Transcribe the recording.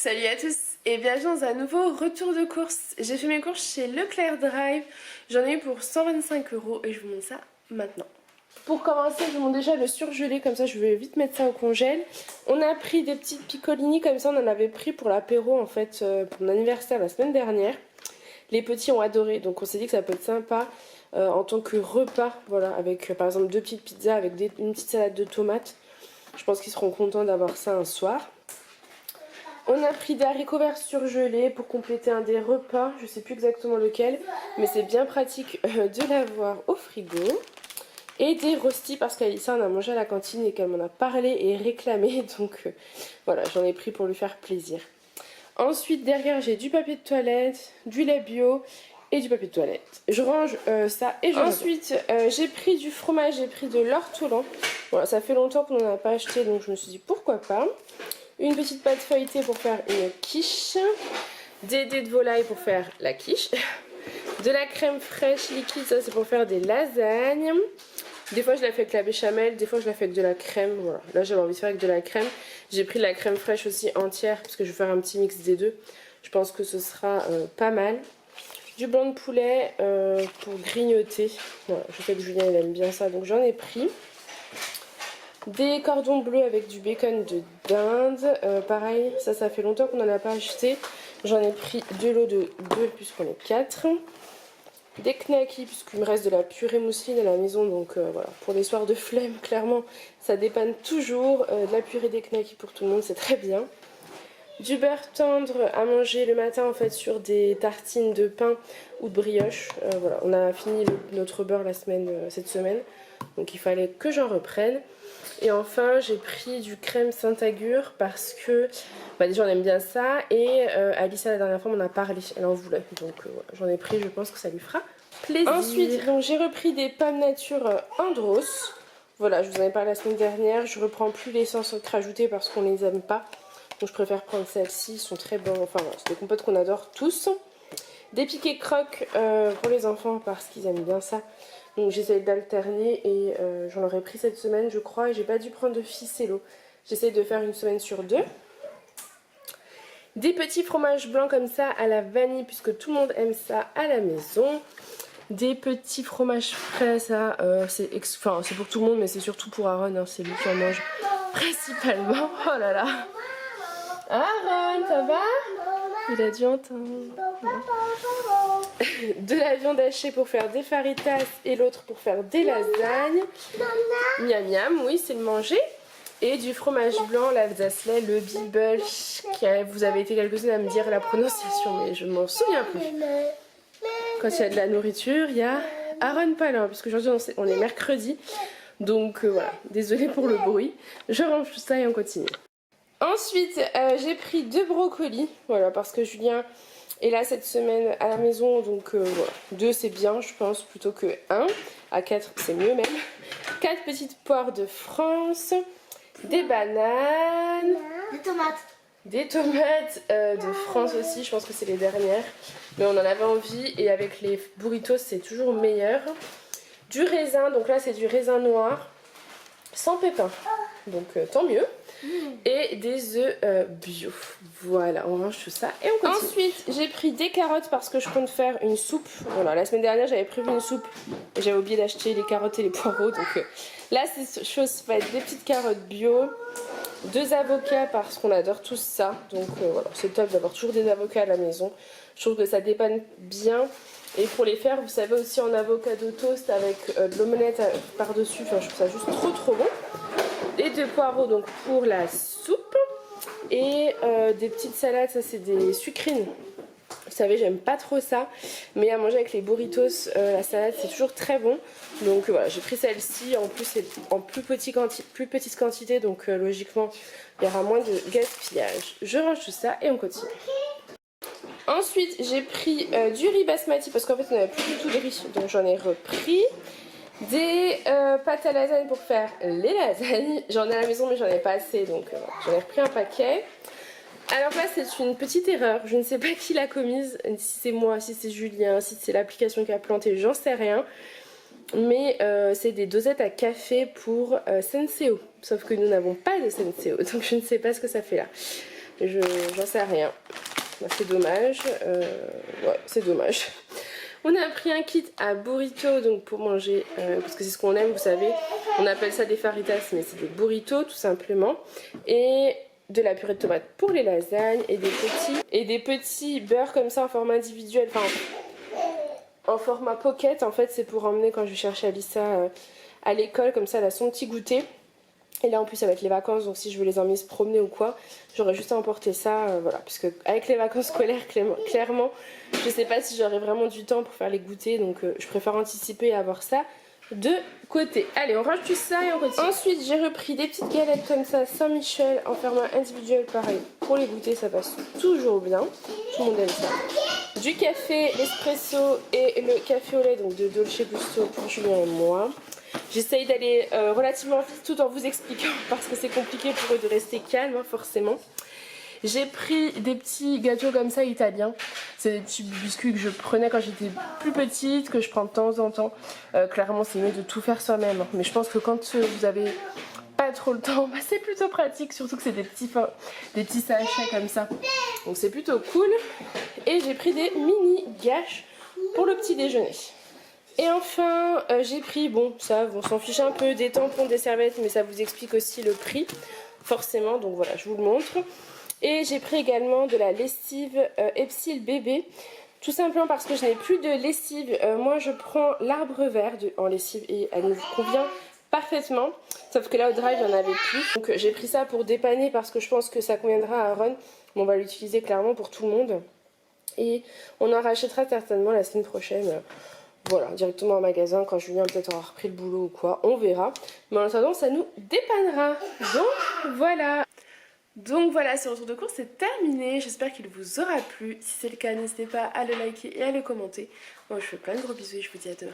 Salut à tous et bienvenue dans un nouveau retour de course. J'ai fait mes courses chez Leclerc Drive, j'en ai eu pour 125 € et je vous montre ça maintenant. Pour commencer, je vous montre déjà le surgelé, comme ça je vais vite mettre ça au congèle. On a pris des petites piccolini, comme ça on en avait pris pour l'apéro en fait, pour mon anniversaire la semaine dernière. Les petits ont adoré, donc on s'est dit que ça peut être sympa en tant que repas, voilà, avec par exemple 2 petites pizzas avec une petite salade de tomates. Je pense qu'ils seront contents d'avoir ça un soir. On a pris des haricots verts surgelés pour compléter un des repas, je sais plus exactement lequel, mais c'est bien pratique de l'avoir au frigo. Et des rostis parce qu'Alissa en a mangé à la cantine et qu'elle m'en a parlé et réclamé, donc voilà, j'en ai pris pour lui faire plaisir. Ensuite derrière j'ai du papier de toilette, du lait bio et du papier de toilette. Je range ça et je Ensuite j'ai pris du fromage, j'ai pris de l'ortolan. Voilà, ça fait longtemps qu'on n'en a pas acheté donc je me suis dit pourquoi pas. Une petite pâte feuilletée pour faire une quiche. Des dés de volaille pour faire la quiche. De la crème fraîche liquide, ça c'est pour faire des lasagnes. Des fois je la fais avec la béchamel, des fois je la fais avec de la crème. Voilà. Là j'avais envie de faire avec de la crème. J'ai pris de la crème fraîche aussi entière parce que je vais faire un petit mix des deux. Je pense que ce sera pas mal. Du blanc de poulet pour grignoter. Voilà, je sais que Julien il aime bien ça donc j'en ai pris. Des cordons bleus avec du bacon de dinde, pareil, ça fait longtemps qu'on n'en a pas acheté. J'en ai pris 2 lots de 2 puisqu'on est 4. Des knackis puisqu'il me reste de la purée mousseline à la maison, donc voilà, pour les soirs de flemme, clairement, ça dépanne toujours. De la purée des knackis pour tout le monde, c'est très bien. Du beurre tendre à manger le matin en fait sur des tartines de pain ou de brioche. Voilà, on a fini notre beurre cette semaine, donc il fallait que j'en reprenne. Et enfin j'ai pris du crème Saint-Agur parce que déjà on aime bien ça et Alissa la dernière fois m'en a parlé, elle en voulait, donc voilà, j'en ai pris, je pense que ça lui fera plaisir. Ensuite j'ai repris des pommes nature Andros, voilà, je vous en ai parlé la semaine dernière, je reprends plus l'essence rajoutée parce qu'on les aime pas, donc je préfère prendre celles-ci, ils sont très bons, enfin voilà, c'est des compotes qu'on adore tous. Des piquets crocs pour les enfants parce qu'ils aiment bien ça. Donc j'essaie d'alterner et j'en aurais pris cette semaine je crois et j'ai pas dû prendre de ficello. J'essaie de faire une semaine sur 2. Des petits fromages blancs comme ça à la vanille puisque tout le monde aime ça à la maison. Des petits fromages frais, ça c'est pour tout le monde mais c'est surtout pour Aaron, hein, c'est lui qui en mange principalement. Oh là là. Aaron, ça va? Il a dû entendre. De la viande hachée pour faire des faritas et l'autre pour faire des lasagnes. Miam miam, oui c'est le manger. Et du fromage blanc, l'Alsace-lait, le Bibel, vous avez été quelques-unes à me dire la prononciation mais je m'en souviens plus. Quand il y a de la nourriture, il y a Aaron Palin, puisque aujourd'hui on est mercredi. Donc voilà, désolée pour le bruit. Je range tout ça et on continue. Ensuite, j'ai pris 2 brocolis, voilà, parce que Julien est là cette semaine à la maison, donc voilà, 2 c'est bien, je pense, plutôt que 1. À 4 c'est mieux même. 4 petites poires de France, des bananes, des tomates de France aussi, je pense que c'est les dernières, mais on en avait envie et avec les burritos c'est toujours meilleur. Du raisin, donc là c'est du raisin noir, sans pépins, donc tant mieux. Et des œufs bio. Voilà, on mange tout ça et on continue. Ensuite, j'ai pris des carottes parce que je compte faire une soupe. Voilà, la semaine dernière, j'avais prévu une soupe et j'avais oublié d'acheter les carottes et les poireaux. Donc là, c'est chose faite. Des petites carottes bio, 2 avocats parce qu'on adore tous ça. Donc voilà, c'est top d'avoir toujours des avocats à la maison. Je trouve que ça dépanne bien. Et pour les faire, vous savez, aussi en avocado toast avec de l'omelette par-dessus. Enfin, je trouve ça juste trop bon. Et 2 poireaux donc pour la soupe et des petites salades, ça c'est des sucrines. Vous savez j'aime pas trop ça mais à manger avec les burritos, la salade c'est toujours très bon. Donc voilà, j'ai pris celle-ci, en plus c'est en plus petite quantité donc logiquement il y aura moins de gaspillage. Je range tout ça et on continue. Ensuite j'ai pris du riz basmati parce qu'en fait on n'avait plus du tout de riz donc j'en ai repris. Des pâtes à lasagne pour faire les lasagnes. J'en ai à la maison mais j'en ai pas assez donc j'en ai repris un paquet. Alors là c'est une petite erreur, je ne sais pas qui l'a commise, si c'est moi, si c'est Julien, si c'est l'application qui a planté, j'en sais rien. Mais c'est des dosettes à café pour Senseo. Sauf que nous n'avons pas de Senseo donc je ne sais pas ce que ça fait là. J'en sais rien. Bah, c'est dommage. Ouais, c'est dommage. On a pris un kit à burrito donc pour manger, parce que c'est ce qu'on aime, vous savez. On appelle ça des faritas, mais c'est des burritos tout simplement. Et de la purée de tomates pour les lasagnes et des petits beurres comme ça en format individuel, enfin en format pocket. En fait, c'est pour emmener quand je vais chercher Alissa à l'école, comme ça elle a son petit goûter. Et là en plus ça va être les vacances, donc si je veux les emmener se promener ou quoi, j'aurais juste à emporter ça, voilà. Puisque avec les vacances scolaires, clairement, je sais pas si j'aurai vraiment du temps pour faire les goûters, donc je préfère anticiper et avoir ça de côté. Allez, on range tout ça et on continue. Ensuite j'ai repris des petites galettes comme ça Saint-Michel en format individuel, pareil. Pour les goûter ça passe toujours bien, tout le monde aime ça. Du café, l'espresso et le café au lait, donc de Dolce Gusto pour Julien et moi. J'essaye d'aller relativement vite tout en vous expliquant parce que c'est compliqué pour eux de rester calme, hein, forcément. J'ai pris des petits gâteaux comme ça italiens. C'est des petits biscuits que je prenais quand j'étais plus petite, que je prends de temps en temps. Clairement c'est mieux de tout faire soi-même, hein. Mais je pense que quand vous avez pas trop le temps, bah, c'est plutôt pratique. Surtout que c'est des petits sachets comme ça. Donc c'est plutôt cool. Et j'ai pris des mini gâches pour le petit déjeuner. Et enfin, j'ai pris, bon, ça, on s'en fiche un peu, des tampons, des serviettes, mais ça vous explique aussi le prix, forcément, donc voilà, je vous le montre. Et j'ai pris également de la lessive Epsil bébé, tout simplement parce que je n'ai plus de lessive. Moi, je prends l'arbre vert en lessive et elle nous convient parfaitement, sauf que là, au drive, il n'y en avait plus. Donc j'ai pris ça pour dépanner parce que je pense que ça conviendra à Aaron, mais on va l'utiliser clairement pour tout le monde. Et on en rachètera certainement la semaine prochaine. Voilà, directement au magasin quand Julien peut-être aura repris le boulot ou quoi, on verra. Mais en attendant, ça nous dépannera. Donc voilà, ce retour de course c'est terminé. J'espère qu'il vous aura plu. Si c'est le cas, n'hésitez pas à le liker et à le commenter. Moi je vous fais plein de gros bisous et je vous dis à demain.